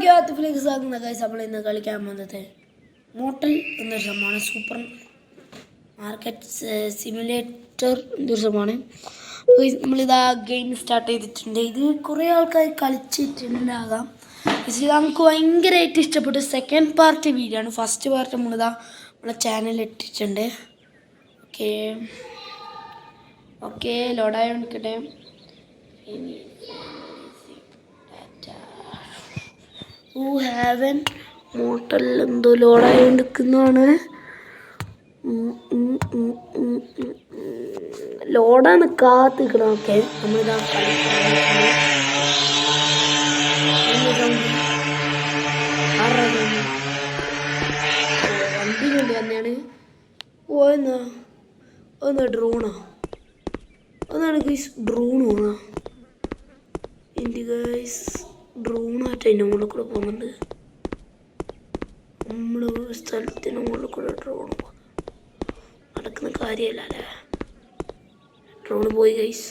ഗ്യാത്തിലേക്ക് സാകുന്ന guys നമ്മൾ ഇന്ന് കളിക്കാൻ പോകുന്നത് മോട്ടൽ എന്നൊരു സംഭവമാണ്. സൂപ്പർ മാർക്കറ്റ് സിമുലേറ്റർ എന്നൊരു സംഭവമാണ്. നമ്മളിതാ ഗെയിം സ്റ്റാർട്ട് ചെയ്തിട്ടുണ്ട്. ഇത് കുറേ ആൾക്കാർ കളിച്ചിട്ടുണ്ടാകാം. ഇത് നമുക്ക് ഭയങ്കരമായിട്ട് ഇഷ്ടപ്പെട്ടു. സെക്കൻഡ് പാർട്ട് വീഡിയോ ആണ്. ഫസ്റ്റ് പാർട്ട് നമ്മളിതാ നമ്മളെ ചാനലിൽ ഇട്ടിട്ടുണ്ട്. ഓക്കെ ഓക്കെ ലോഡായി നിൽക്കട്ടെ. ഹാവൻ മോട്ടലിൽ എന്തോ ലോഡായി നിൽക്കുന്നതാണ്. ലോഡാണ് കാത്ത് നിൽക്കണം. ഓക്കെ നമ്മളിതാ വണ്ടി കൊണ്ട് തന്നെയാണ്. എന്നാ ഡ്രോണാ അതാണ് ഗൈസ്. ഡ്രോൺ പോണ എൻ്റെ ഗൈസ് ഡ്രോണായിട്ട് അതിൻ്റെ മുകളിൽ കൂടെ പോകുന്നുണ്ട്. നമ്മൾ സ്ഥലത്തിൻ്റെ മുകളിൽ കൂടെ ഡ്രോൺ പോകുന്നു. നടക്കുന്ന കാര്യമല്ല അല്ലേ. ഡ്രോൺ പോയി ഗൈസ്.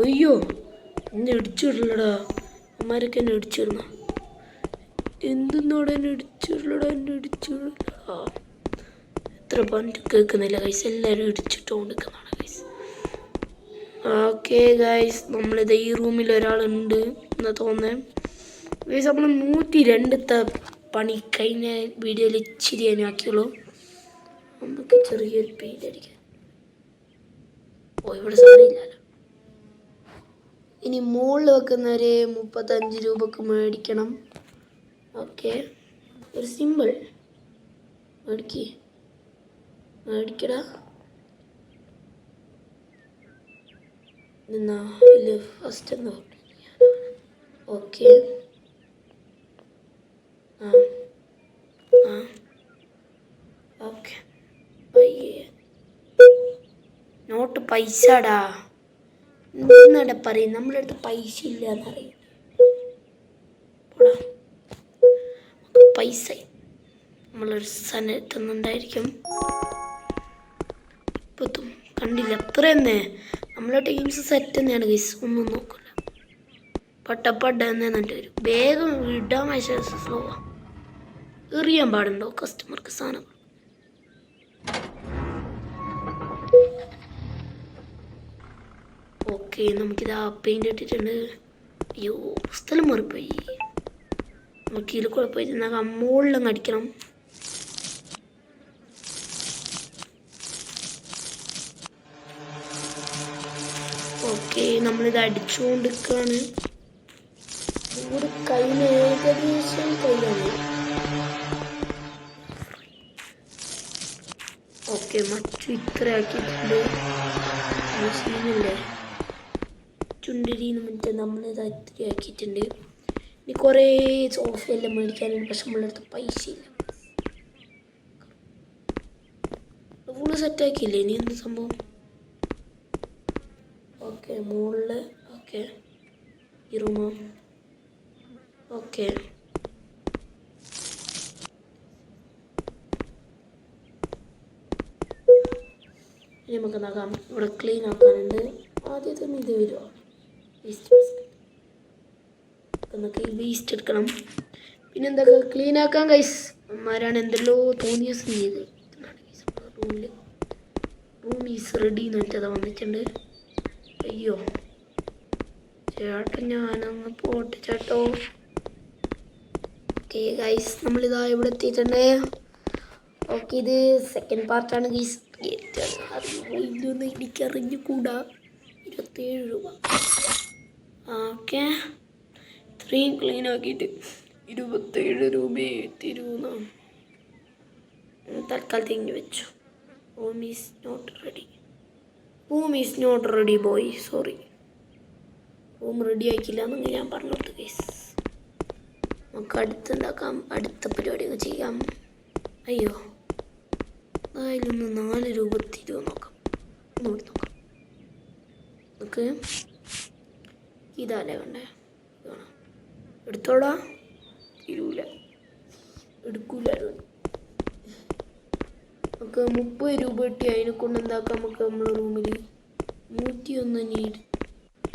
അയ്യോ എന്നെ ഇടിച്ചിടലടാ. അമ്മമാരൊക്കെ എന്നെ ഇടിച്ചിരുന്ന എന്തെന്നോടെ എന്നെ ഇടിച്ചിടലടാ. എന്നെ ഇടിച്ചിടല. എത്ര പണ്ട് കേൾക്കുന്നില്ല ഗൈസ്. എല്ലാവരും ഇടിച്ചിട്ടുകൊണ്ടിരിക്കുന്നതാണ് ഗൈസ്. ഓക്കെ ഗൈസ് നമ്മളിത് ഈ റൂമിൽ ഒരാളുണ്ട് എന്നാ തോന്നുന്നത് ഗൈസ്. നമ്മൾ 102 പണി കഴിഞ്ഞ വീഡിയോയിൽ ഇച്ചിരി ആക്കിയുള്ളൂ. നമുക്ക് ചെറിയൊരു പെയിൻ്റ് അടിക്കാം. ഇവിടെ സാധനമില്ലല്ലോ. ഇനി മുകളിൽ വെക്കുന്നവര് 35 രൂപക്ക് മേടിക്കണം. ഓക്കെ ഒരു സിമ്പിൾ മേടിക്കടാ. നിന്നാ ഇല്ല ഫസ്റ്റ് എന്താ. ഓക്കെ ഓക്കെ നോട്ട് പൈസടാ. എന്നാടാ പറയും നമ്മളെ അടുത്ത് പൈസ ഇല്ല എന്നറിയും. പൈസ നമ്മളൊരു സ്ഥലത്തുന്നുണ്ടായിരിക്കും. ഇപ്പത്തും കണ്ടില്ല അത്ര തന്നെ. നമ്മളെ ടീംസ് സെറ്റ് തന്നെയാണ് ഗൈസ്. ഒന്നും നോക്കില്ല. പട്ടപ്പട്ട തന്നെ വരും. വേഗം ഇടാൻ വയസ്സ് സ്ലോ ആ. എറിയാൻ പാടുണ്ടോ കസ്റ്റമർക്ക് സാധനം. ഓക്കെ നമുക്കിതാ പെയിൻ്റ് ഇട്ടിട്ടുണ്ട്. അയ്യോ സ്ഥലം മാറിപ്പോയി. നമുക്ക് ഇതിൽ കുഴപ്പമില്ല. മുകളിലങ്ങ് അടിക്കണം. ഓക്കെ നമ്മളിത് അടിച്ചുകൊണ്ടിരിക്കുകയാണ്. ഇവിടെ കയ്യിൽ ഏകദേശം കയ്യാണ്. ഓക്കെ മറ്റു ഇത്ര ആക്കിയിട്ടുണ്ട്. സീനല്ലേ ചുണ്ടരിന്ന് മറ്റേ നമ്മളിത് ഇത്ര ആക്കിയിട്ടുണ്ട്. ഇനി കുറേ സോഫയെല്ലാം മേടിക്കാനുണ്ട്. പക്ഷെ നമ്മളുടെ അടുത്ത് പൈസ ഇല്ല. ഫുള്ള് സെറ്റാക്കിയില്ലേ. ഇനി എന്ത് സംഭവം. ഓക്കെ മുകളിൽ ഓക്കെ ഈ റൂമോ. ഓക്കെ ഇനി നമുക്ക് നോക്കാം. ഇവിടെ ക്ലീൻ ആക്കാനുണ്ട്. ആദ്യം തന്നെ ഇത് വരുമോ വേസ്റ്റ് ബാസ്കറ്റ്. നമുക്ക് ഈ വേസ്റ്റ് എടുക്കണം. പിന്നെ എന്തൊക്കെ ക്ലീൻ ആക്കാൻ ഗൈസ്. അമ്മമാരാണ് എന്തെല്ലോ തോന്നിയ ചെയ്ത്. റൂം ഈസ് റെഡി എന്ന് വെച്ചത് വന്നിട്ടുണ്ട്. അയ്യോ ചേട്ടാ ഞാനങ്ങ് പോട്ടെ ചേട്ടോ. ഓക്കെ ഗൈസ് നമ്മളിതാ ഇവിടെ എത്തിയിട്ടുണ്ട്. ഓക്കെ ഇത് സെക്കൻഡ് പാർട്ടാണ് ഗൈസ്. ഇതൊന്നും എനിക്കറിഞ്ഞുകൂടാ. 27 രൂപ. ഓക്കെ ഇത്രയും ക്ലീൻ ആക്കിയിട്ട് 27 രൂപയെ തരുമെന്നാണ്. തൽക്കാലത്തേക്ക് വെച്ചു. Room is not ready. Room is not ready boy. Sorry room ready ആക്കില്ല എന്നൊക്കെ ഞാൻ പറഞ്ഞു കൊടുത്തു ഗൈസ്. നമുക്ക് അടുത്തുണ്ടാക്കാം. അടുത്ത പരിപാടി അങ്ങ് ചെയ്യാം. അയ്യോ അതിലൊന്ന് 4 രൂപ തരുമോ നോക്കാം. ഒന്നുകൂടി നോക്കാം. നമുക്ക് ഇതല്ലേ വേണ്ടേ. എടുത്തോടാ. തരൂല എടുക്കൂലായിരുന്നു. നമുക്ക് 30 രൂപ കിട്ടി. അതിനെ കൊണ്ട് എന്താക്കാം. നമുക്ക് നമ്മളെ റൂമിൽ 101 നീഡ്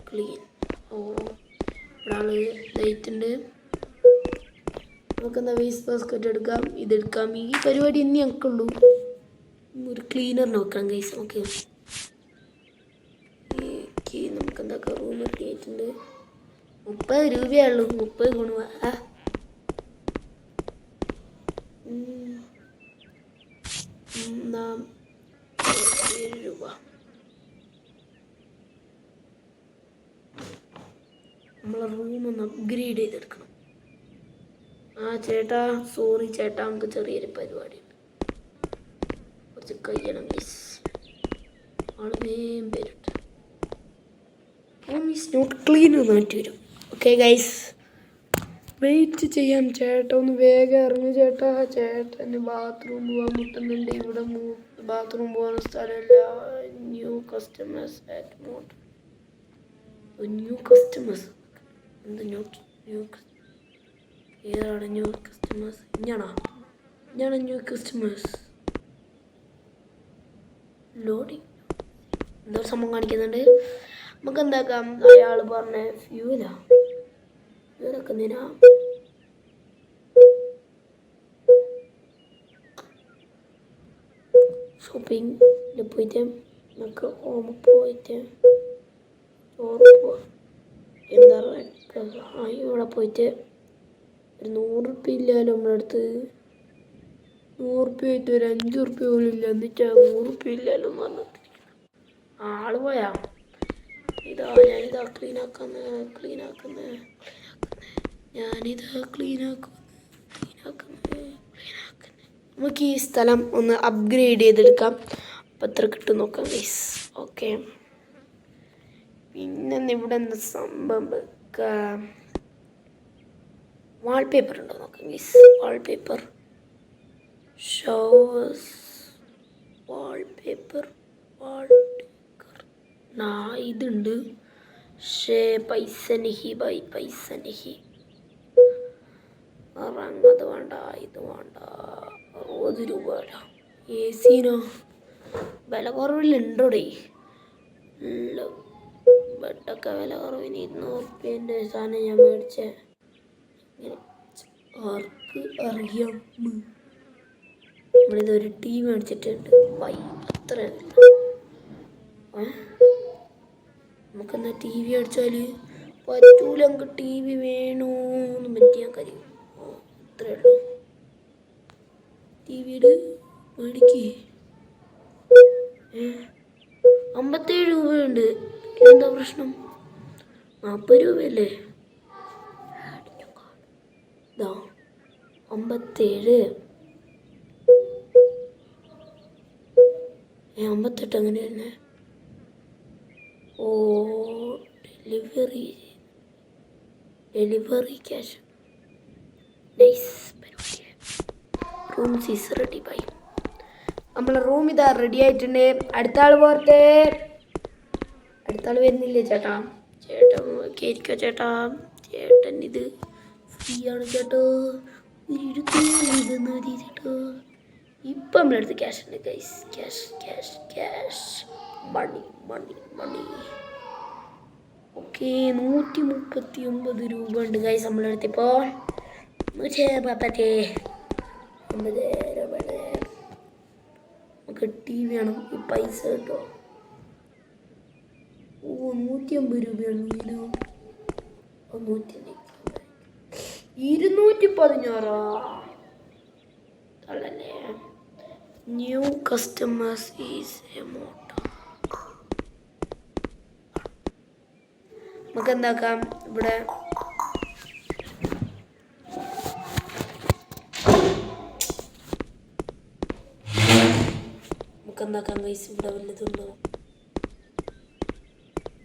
ക്ലീൻ. ഓ ഇവിടെ ആള് ലൈറ്റ് ഉണ്ട്. നമുക്കെന്താ വേസ്റ്റ് ബാസ്ക്കറ്റ് എടുക്കാം, ഇതെടുക്കാം. ഈ പരിപാടി ഇനി ഞങ്ങൾക്കുള്ളൂ. ഒരു ക്ലീനറിന് വെക്കാം ഗൈസ്. ഓക്കെ, നമുക്കെന്താ റൂം റെഡി ആയിട്ടുണ്ട്. 30 രൂപയുള്ളൂ. 30 ഗുണ രൂപ. നമ്മളെ റൂം ഒന്ന് അപ്ഗ്രേഡ് ചെയ്തെടുക്കണം. ചേട്ടാ സോറി ചേട്ടാ, നമുക്ക് ചെറിയൊരു പരിപാടിയുണ്ട്. കുറച്ച് കഴിയണം മിസ്. ആള് വേഗം വരും. റൂം ഈസ് നോട്ട് ക്ലീൻ മാറ്റി വരും. ഓക്കെ ഗൈസ്, വെയിറ്റ് ചെയ്യാം. ചേട്ടാ ഒന്ന് വേഗം ഇറങ്ങി ചേട്ടാ. ചേട്ടന് ബാത്റൂം പോകാൻ മുട്ടുന്നുണ്ട്. ഇവിടെ ബാത്റൂം പോകാൻ സ്ഥലമില്ല. New customers at mode. New customers എന്ത് ന്യൂ ഏതാണ് ന്യൂ കസ്റ്റമേഴ്സ്? ഇഞ്ഞാണ് ന്യൂ കസ്റ്റമേഴ്സ്. ലോഡിങ് എന്തോ സംഭവം കാണിക്കുന്നുണ്ട്. നമുക്ക് എന്താക്കാം, അയാൾ പറഞ്ഞ ഫ്യൂലൊക്കെ എന്തിനാ? ഷോപ്പിംഗിൽ പോയിട്ട് നമുക്ക് പോയിട്ട് ചോറ് എന്താ ഇവിടെ പോയിട്ട് ഒരു 100 ഉറുപ്പ്യ ഇല്ലല്ലോ നമ്മളടുത്ത്. 100 ഉറുപ്പ്യ ആയിട്ട് ഒരു 5 ഉറുപ്പ്യ പോലും ഇല്ല. എന്നിട്ട് 100 ഉറുപ്പ്യ ഇല്ലല്ലോ എന്ന് പറഞ്ഞിട്ട് ആള് പോയാ. ഞാനിതാ ക്ലീനാക്കുന്നത്. നമുക്ക് ഈ സ്ഥലം ഒന്ന് അപ്ഗ്രേഡ് ചെയ്തെടുക്കാം. അപ്പം എത്ര കിട്ടും നോക്കാം ഗൈസ്. ഓക്കെ, പിന്നെ ഇവിടെ എന്താ സംഭവം വെക്കാം. വാൾപേപ്പർ ഉണ്ടോ നോക്കാം ഗൈസ്. വാൾപേപ്പർ ഷോസ് വാൾപേപ്പർ ഇതുണ്ട്. പക്ഷേ പൈസ നഹി ബൈ, പൈസ നഹി. അത് വേണ്ട, ഇത് വേണ്ട. 60 രൂപ. AC-നോ വില കുറവിലുണ്ടോടേ. ബെഡൊക്കെ വില കുറവിന് 200 ഉറുപ്പ്യൻ്റെ സാധനം ഞാൻ മേടിച്ചേ. ആർക്ക് അറിയാം. നമ്മളിതൊരു ടീ മേടിച്ചിട്ടുണ്ട്. അത്ര നമുക്കെന്നാ TV അടിച്ചാൽ പറ്റൂല. നമുക്ക് TV വേണോന്ന് പറ്റിയാൽ കാര്യം. അത്രേ ഉള്ളൂ. TVയുടെ മേടിക്ക്. 57 രൂപയുണ്ട്. എന്താ പ്രശ്നം? 40 രൂപയല്ലേ? 57. 58 അങ്ങനെ തന്നെ. Delivery cash. നൈസ് പരിപാടി. Room is ready bye. നമ്മളെ റൂം ഇതാ റെഡി ആയിട്ടുണ്ട്. അടുത്ത ആൾ പോരട്ടെ. അടുത്ത ആൾ വരുന്നില്ലേ ചേട്ടാ? കേരിക്കോ ചേട്ടാ. ചേട്ടൻ ഇത് ഫ്രീ ആണ് ചേട്ടോ. ചേട്ടോ ഇപ്പം നമ്മളടുത്ത് ക്യാഷ് ഉണ്ട് ഗൈസ്. Cash money. ഓക്കെ, 139 രൂപ ഉണ്ട് ഗൈസ് നമ്മളടുത്ത് ഇപ്പോൾ. 149 രൂപ. നമുക്ക് TV വേണം. ഈ പൈസ കേട്ടോ. 150 രൂപയാണ്. 216 തള്ളല്ലേ. New customers is amount. നമുക്ക് എന്താക്കാം, ഇവിടെ ഗൈസ് ഇവിടെ വല്ലതുണ്ടോ?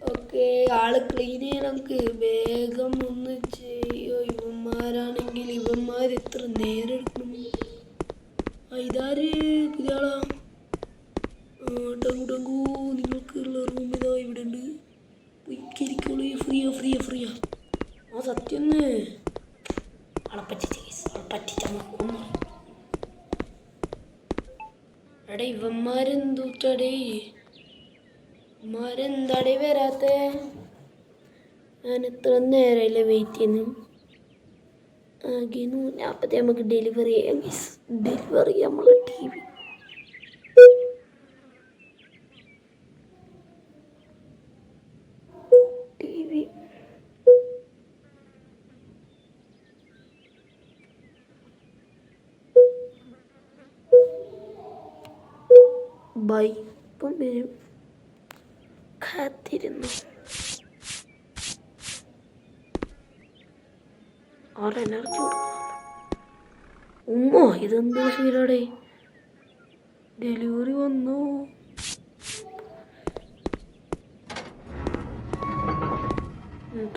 ഓക്കെ, ആള് ക്ലീൻ ചെയ്യാൻ നമുക്ക് വേഗം ഒന്ന് ചെയ്യോ. ഇവന്മാരാണെങ്കിൽ എത്ര നേരം എടുക്കണം? ഇതാര് പുതിയ ആളാ? ടങ്കു നിങ്ങൾക്കുള്ള റൂം ഇതാ ഇവിടെ ഉണ്ട്. ഇരിക്കുള്ളൂ. ഫ്രീയാ. സത്യം ആളെ പറ്റിച്ച എടേ ഇവന്മാരെന്താടേ വരാത്തെ? ഞാൻ എത്ര നേരമല്ലേ വെയിറ്റ് ചെയ്യുന്നു. ഗിനു അപ്പത്തേ നമുക്ക് ഡെലിവറി ചെയ്യാം ഗൈസ്. ഡെലിവറി ചെയ്യാം നമ്മളെ ടി വി. ബൈ. ഇപ്പം വരും. കാത്തിരുന്നു. എനർജി ഉമ്മോ ഇതെന്താ ശീലടെ ഡെലിവറി വന്നു.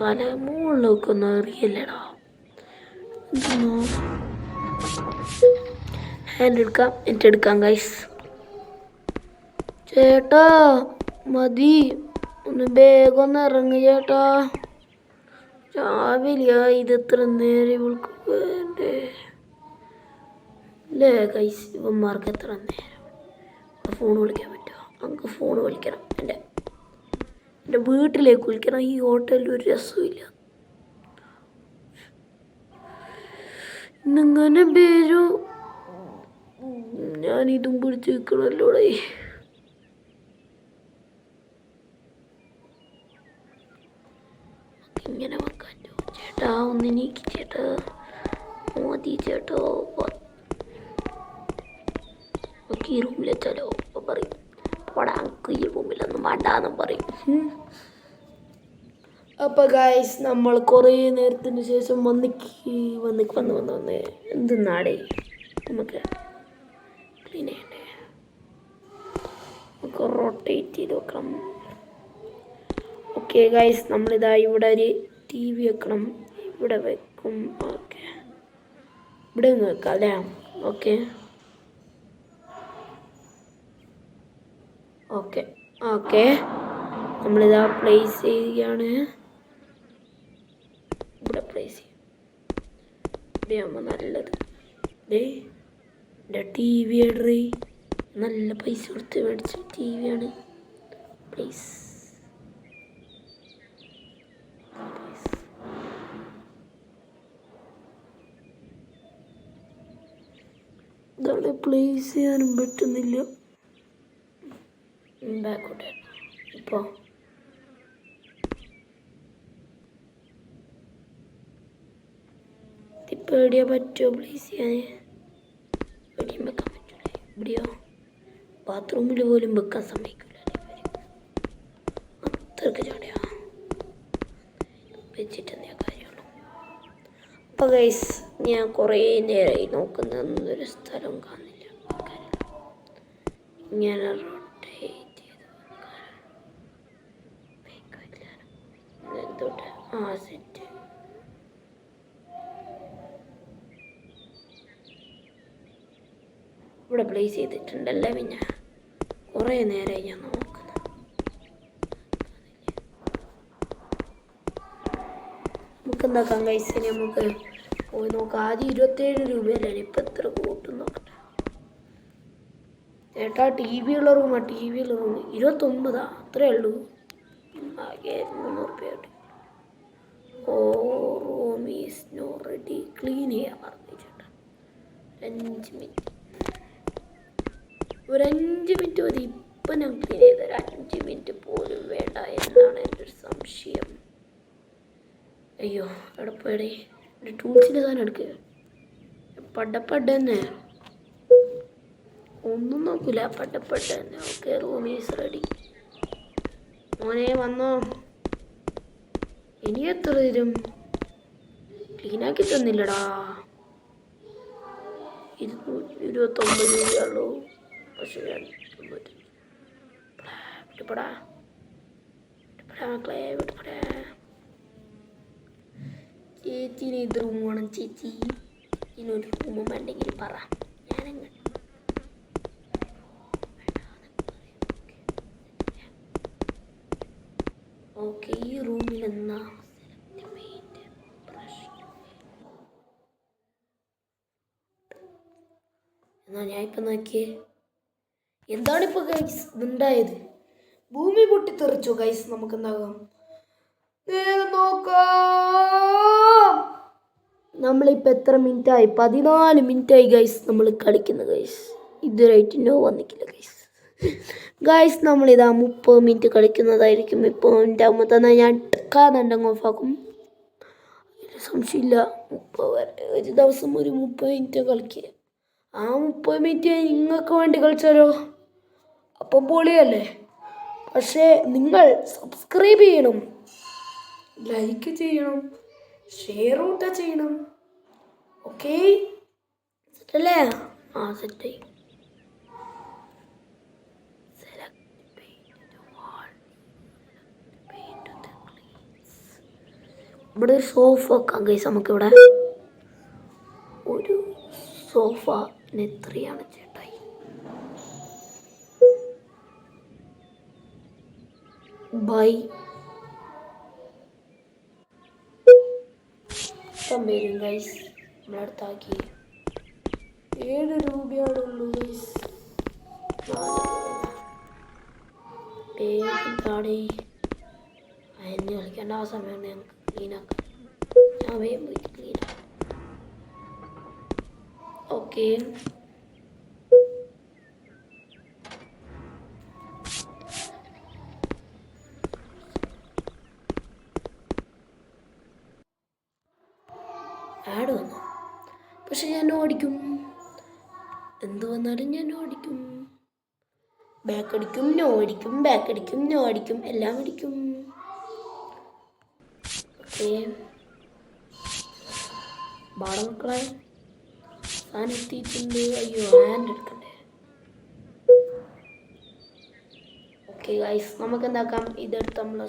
തലമുകളിലൊക്കെ ഒന്നും അറിയില്ലടാ. ഹാൻഡ് എടുക്കാം, എന്നിട്ട് എടുക്കാം ഗൈസ്. ചേട്ടാ മതി, ഒന്ന് വേഗം ഒന്ന് ഇറങ്ങി ചേട്ടാ. രാവിലെയാ ഇതെത്ര നേരം ഇവൾക്ക് വേണ്ടേ അല്ലേ ഗൈസ്? ഇവന്മാർക്ക് എത്ര നേരം ഫോൺ വിളിക്കാൻ പറ്റുമോ? നമുക്ക് ഫോൺ വിളിക്കണം. എൻ്റെ വീട്ടിലേക്ക് വിളിക്കണം. ഈ ഹോട്ടലിൽ ഒരു രസമില്ല. ഇന്നിങ്ങനെ പേരു ഞാനിതും പിടിച്ച് വെക്കണല്ലോടെ. ഇങ്ങനെ വെക്കാൻ ചേട്ടാ, ഒന്ന് നീക്കി ചേട്ടാ, മോദി ചേട്ടോ. ഈ റൂമിൽ വെച്ചാലോ പറയും, പോടാക്ക് ഈ റൂമിലൊന്നും വേണ്ടാന്നും പറയും. അപ്പോൾ ഗൈസ് നമ്മൾ കുറേ നേരത്തിന് ശേഷം വന്ന് എന്തെന്നാടേ നമുക്ക് ക്ലീൻ ചെയ്യണ്ടേ? നമുക്ക് റൊട്ടേറ്റ് ചെയ്ത് വെക്കണം. ഓക്കെ ഗൈസ്, നമ്മളിതാ ഇവിടെ ഒരു ടി വി വെക്കണം. ഇവിടെ വെക്കും. ഓക്കെ, ഇവിടെ ഒന്ന് വെക്കാം അല്ലേ? ഓക്കെ ഓക്കെ ഓക്കെ നമ്മളിതാ പ്ലേസ് ചെയ്യുകയാണ്. ഇവിടെ പ്ലേസ് ചെയ്യും. ഇവിടെയാകുമ്പോൾ നല്ലത്. എൻ്റെ ടി വി ഇടറി നല്ല പൈസ കൊടുത്ത് മേടിച്ച ടി വിയാണ്. പ്ലീസ് ഇതാണ് പ്ലേസ് ചെയ്യാനും പറ്റുന്നില്ല. ബാക്കോട്ടെ ഇപ്പോൾ ഇപ്പോൾ എവിടെയാ പറ്റുമോ പ്ലേസ് ചെയ്യാൻ? എവിടെയും വെക്കാൻ പറ്റില്ല. ഇവിടെയോ ബാത്റൂമിൽ പോലും വെക്കാൻ സമ്മതിക്കില്ല. അത്രയ്ക്ക് ചാടിയാ വെച്ചിട്ട് എന്താ കാര്യമുള്ളൂ. അപ്പോൾ ഗൈസ്, ഞാൻ കുറേ നേരമായി നോക്കുന്നൊരു സ്ഥലവും കാണില്ല. ഇങ്ങനെ റൊട്ടേറ്റ് ചെയ്ത് എന്തുകൊണ്ട് സെറ്റ്. ഇവിടെ പ്ലേസ് ചെയ്തിട്ടുണ്ടല്ലേ. പിന്നെ കുറേ നേരമായി ഞാൻ നോക്കുന്നത്. നമുക്ക് എന്താക്കാം ഗൈസ്, നമുക്ക് പോയി നോക്കാം. ആദ്യം 27 രൂപയല്ലേ, ഇപ്പം എത്ര കൂട്ടും നോക്കട്ടെ. ചേട്ടാ ടി വി ഉള്ള റൂം 29, അത്രേ ഉള്ളൂ. ആകെ 300 രൂപ. Oh room is no ready. Clean ചെയ്യാൻ പറഞ്ഞു ചേട്ടാ. 5 മിനിറ്റ്, ഒരു 5 മിനിറ്റ് മതി. ഇപ്പം ഞാൻ ക്ലീൻ ചെയ്തൊരു 5 മിനിറ്റ് പോലും വേണ്ട എന്നാണ് എൻ്റെ ഒരു സംശയം. അയ്യോ എവിടെ പോയടേ? എൻ്റെ ടൂൾസിൻ്റെ സാധനം എടുക്കുക. പടപ്പട തന്നെ, ഒന്നും നോക്കില്ല. പടപ്പട തന്നെ. Okay, room is ready. മോനെ വന്നോ? ഇനി എത്ര തരും? ക്ലീനാക്കി തന്നില്ലടാ. 229 രൂപയുള്ളൂ. പക്ഷേ വിട്ടുപടാ മക്കളെ, വിട്ടുപടാ. ചേച്ചിന് ഇത് റൂം വേണം. ചേച്ചി ഇതിനൊരു റൂമും വേണ്ടെങ്കിൽ പറ, ഞാനങ്ങ് ഓക്കെ. ഈ റൂമിൽ എന്നാ എന്നാ ഞാൻ ഇപ്പം നോക്കിയേ, എന്താണിപ്പോൾ ഗൈസ് ഉണ്ടായത്? ഭൂമി പൊട്ടിത്തെറിച്ചോ ഗൈസ്? നമുക്ക് എന്താകാം? നേരെ നോക്കാം. നമ്മളിപ്പോൾ എത്ര മിനിറ്റായി? 14 മിനിറ്റായി ഗൈസ് നമ്മൾ കളിക്കുന്നത് ഗൈസ്. ഇതുവരെയായിട്ട് നോ വന്നിട്ടില്ല ഗൈസ്. ഗൈസ് നമ്മളിതാ 30 മിനിറ്റ് കളിക്കുന്നതായിരിക്കും. ഇപ്പോൾ മിനിറ്റ് ആകുമ്പോൾ തന്നെ ഞാൻ ടക്കാന്നുണ്ടെങ്കിൽ ഓഫാക്കും. സംശയമില്ല. 30 വരെ ഒരു ദിവസം ഒരു 30 മിനിറ്റ് കളിക്കുക. ആ 30 മിനിറ്റ് നിങ്ങൾക്ക് വേണ്ടി കളിച്ചാലോ? അപ്പം പൊളിയല്ലേ? പക്ഷേ നിങ്ങൾ സബ്സ്ക്രൈബ് ചെയ്യണം, ലൈക്ക് ചെയ്യണം, ഷെയർ ഔട്ട് ചെയ്യണം. ഓക്കെ, സെറ്റല്ലേ? ആ സെറ്റായി. ഇവിടെ ഒരു സോഫ വെക്കാം ഗൈസ്. നമുക്കിവിടെ ഒരു സോഫ എത്രയാണ് ചേട്ടായി? ബൈ വരും ഗൈസ്. നമ്മളടുത്താക്കി 7 രൂപയാണുള്ളൂ ഗൈസ്. താടി അതിന് കളിക്കേണ്ട ആ സമയമാണ് ഞങ്ങൾക്ക് ക്ലീനാക്കാം. ഞാൻ വേഗം പോയിട്ട് ക്ലീനാക്കാം. ഓക്കെ, ആഡ് വന്നു. പക്ഷെ ഞാൻ ഓടിക്കും, എന്ത് വന്നാലും ഞാൻ ഓടിക്കും. ബാക്ക് അടിക്കും, നോ അടിക്കും, ബാക്ക് അടിക്കും, നോ അടിക്കും, എല്ലാം അടിക്കും. ഓക്കെ, ബാട മക്കളെ സാധനം എത്തിയിട്ടുണ്ട്. അയ്യോ, ഹാൻഡ് എടുക്കണ്ടേ? ഓക്കെ ഗൈസ്, നമുക്ക് എന്താക്കാം, ഇതെടുത്ത് നമ്മൾ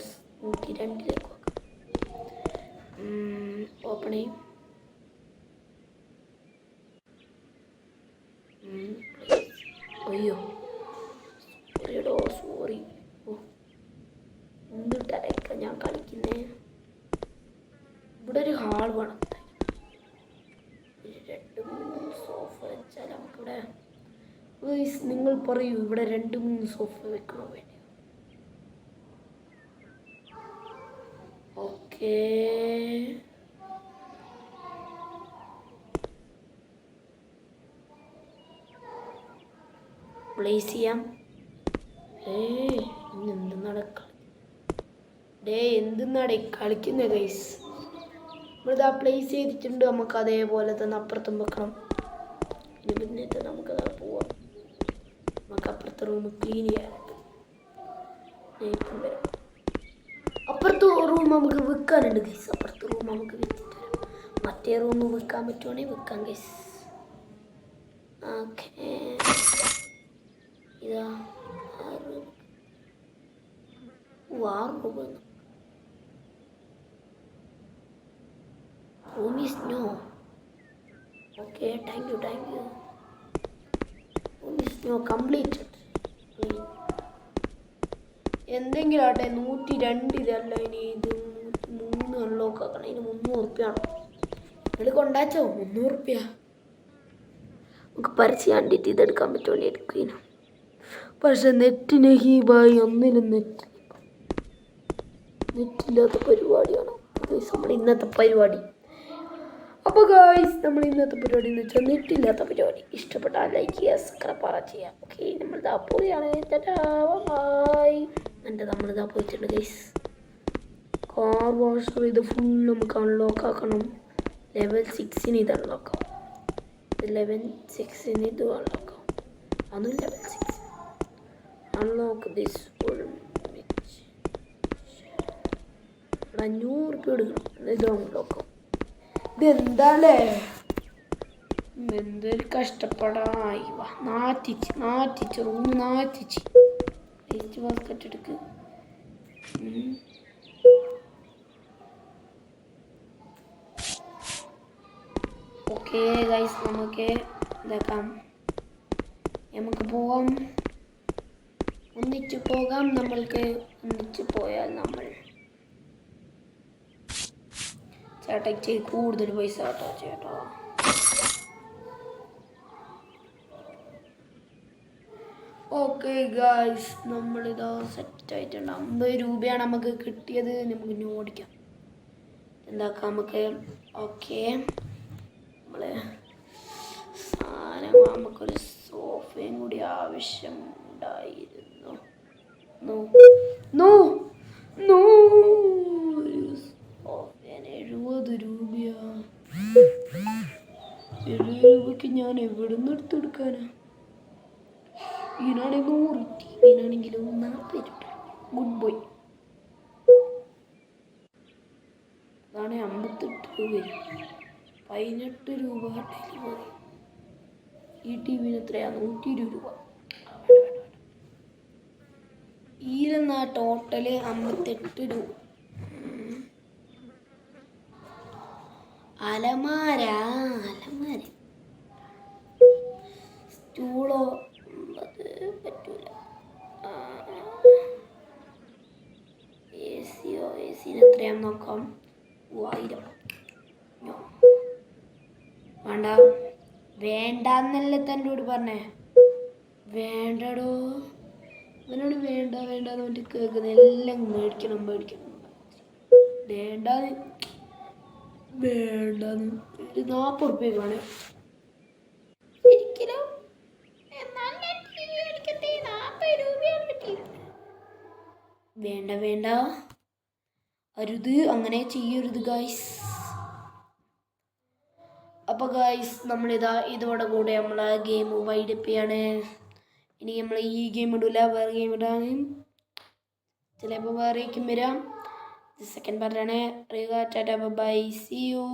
102 വെക്കാം. ഓപ്പൺ ചെയ്യും. അയ്യോ സോറിയടോ, സോറി. ഓ, എന്തിട്ടൊക്കെ ഞാൻ കളിക്കുന്നേ. ഇവിടെ ഒരു ഹാൾ വേണം. 2-3 സോഫ വെച്ചാൽ നമുക്കിവിടെ നിങ്ങൾ പറയൂ, ഇവിടെ 2-3 സോഫ വെക്കണോ വേണ്ടി? ഓക്കേ, പ്ലേസ് ചെയ്യാം. എന്തെന്നാടേ കളിക്കുന്ന ഗൈസ്? നമ്മളിതാ പ്ലേസ് ചെയ്തിട്ടുണ്ട്. നമുക്ക് അതേപോലെ തന്നെ അപ്പുറത്തും വെക്കണം. ഇനി പിന്നിട്ട് നമുക്കതാ പോവാം. നമുക്ക് അപ്പുറത്തെ റൂം ക്ലീൻ ചെയ്യാനുണ്ട്. ഇപ്പം വരാം. അപ്പുറത്തെ റൂം നമുക്ക് വിൽക്കാനുണ്ട് ഗൈസ്. അപ്പുറത്തെ റൂം നമുക്ക് വിറ്റിട്ട് വരാം. മറ്റേ റൂം വിൽക്കാൻ പറ്റുവാണെങ്കിൽ വിൽക്കാം ഗൈസ്. ഓക്കെ, ഇതാ 6 രൂപ. Room is no. Okay, thank you. Room is no completed. എന്തെങ്കിലും ആട്ടെ, 102 ഇതല്ല. ഇനി ഇത് 3 അൺലോക്ക് ആക്കണം. ഇനി 300 ഉറുപ്പ്യാണ്. നിങ്ങൾ കൊണ്ടാച്ചോ 300 ഉറുപ്പ്യ. നമുക്ക് പരസ്യം കണ്ടിട്ട് ഇതെടുക്കാൻ പറ്റുമോ? എടുക്കുന്നു. പക്ഷെ നെറ്റിന് ഹീബായി ഒന്നിനും നെറ്റില്ലാത്ത പരിപാടിയാണ് നമ്മൾ ഇന്നത്തെ പരിപാടി. അപ്പോൾ ഗായ്സ്, നമ്മൾ ഇന്നത്തെ പരിപാടി എന്ന് വെച്ചാൽ നെറ്റില്ലാത്ത പരിപാടി. ഇഷ്ടപ്പെട്ടാൽ ലൈക്ക് ചെയ്യുക, സബ്സ്ക്രൈബ് ചെയ്യുക. ഓക്കെ, നമ്മളിതാ പോയാണ്. എൻ്റെ നമ്മളിതാ പോയിട്ടുണ്ട് ഗൈസ്. കാർ വാഷ് ഇത് ഫുൾ നമുക്ക് അൺലോക്ക് ആക്കണം. ലെവൽ 6 ഇത് അൺലോക്കാം. ലെവൽ 6 ഇത് അൺലോക്കാം. അതും ലെവൽ 6. Unlock this full. 500 ഉറുപ്പ്യ എടുക്കണം. ഇത് അൺലോക്കാം. ഇതെന്താല്ലേ, എന്തൊരു കഷ്ടപ്പെടായി. നാറ്റിച്ച് റൂം നാറ്റിച്ച്. വേസ്റ്റ് ബാസ്ക്കറ്റ് എടുക്ക്. ഓക്കെ ഗൈസ്, നമുക്ക് ഇതാക്കാം. നമുക്ക് പോകാം, ഒന്നിച്ച് പോകാം. നമ്മൾക്ക് ഒന്നിച്ച് പോയാൽ നമ്മൾ ചേട്ടയ്ക്ക് കൂടുതൽ പൈസ കേട്ടോ ചേട്ടാ. ഓക്കെ ഗായ്സ്, നമ്മളിതാ സെറ്റായിട്ടുണ്ട്. 50 രൂപയാണ് നമുക്ക് കിട്ടിയത്. നമുക്ക് ഇനി ഓടിക്കാം. എന്താക്കാം നമുക്ക്? ഓക്കെ, ആവശ്യമുണ്ടായിരുന്നു. നോ നോ നോ 70 രൂപയാ. 70 രൂപയ്ക്ക് ഞാൻ എവിടെ നിന്ന് എടുത്തെടുക്കാനാ? ഇതിനാണെങ്കിൽ 100, ഇതിനാണെങ്കിലും 40 രൂപ. Good boy. അതാണ് 58 രൂപ വരും. 18 രൂപ ഡെലിവറി. ഈ ടി വിന് എത്രയാണ്? 120 രൂപ. ഈരെന്നാ ടോട്ടല് 58 രൂപ. അലമാര സ്റ്റൂളോ അത് പറ്റൂല. എ സിന് എത്രയാന്ന് നോക്കാം. 1000. വേണ്ട, വേണ്ടെന്നല്ലേ തന്നോട് പറഞ്ഞേ. വേണ്ടടോ, അവനോട് വേണ്ട വേണ്ടെന്ന് വേണ്ടി കേൾക്കുന്നത്. എല്ലാം മേടിക്കണം വേണ്ടെന്ന് 40 റുപ്യക്കാണ്. ഒരിക്കലും വേണ്ട അരുത്, അങ്ങനെ ചെയ്യരുത് ഗായ്സ്. അപ്പോൾ ഗായ്സ് ഇതോടെ കൂടെ നമ്മൾ ആ ഗെയിം വൈൻഡപ്പ് ചെയ്യാണ്. ഇനി നമ്മൾ ഈ ഗെയിം ഇടില്ല, വേറെ ഗെയിം ഇടാൻ ചിലപ്പോൾ വേറേക്കും വരാം. സെക്കൻഡ് പാർട്ടാണ്. Tata bye, see U.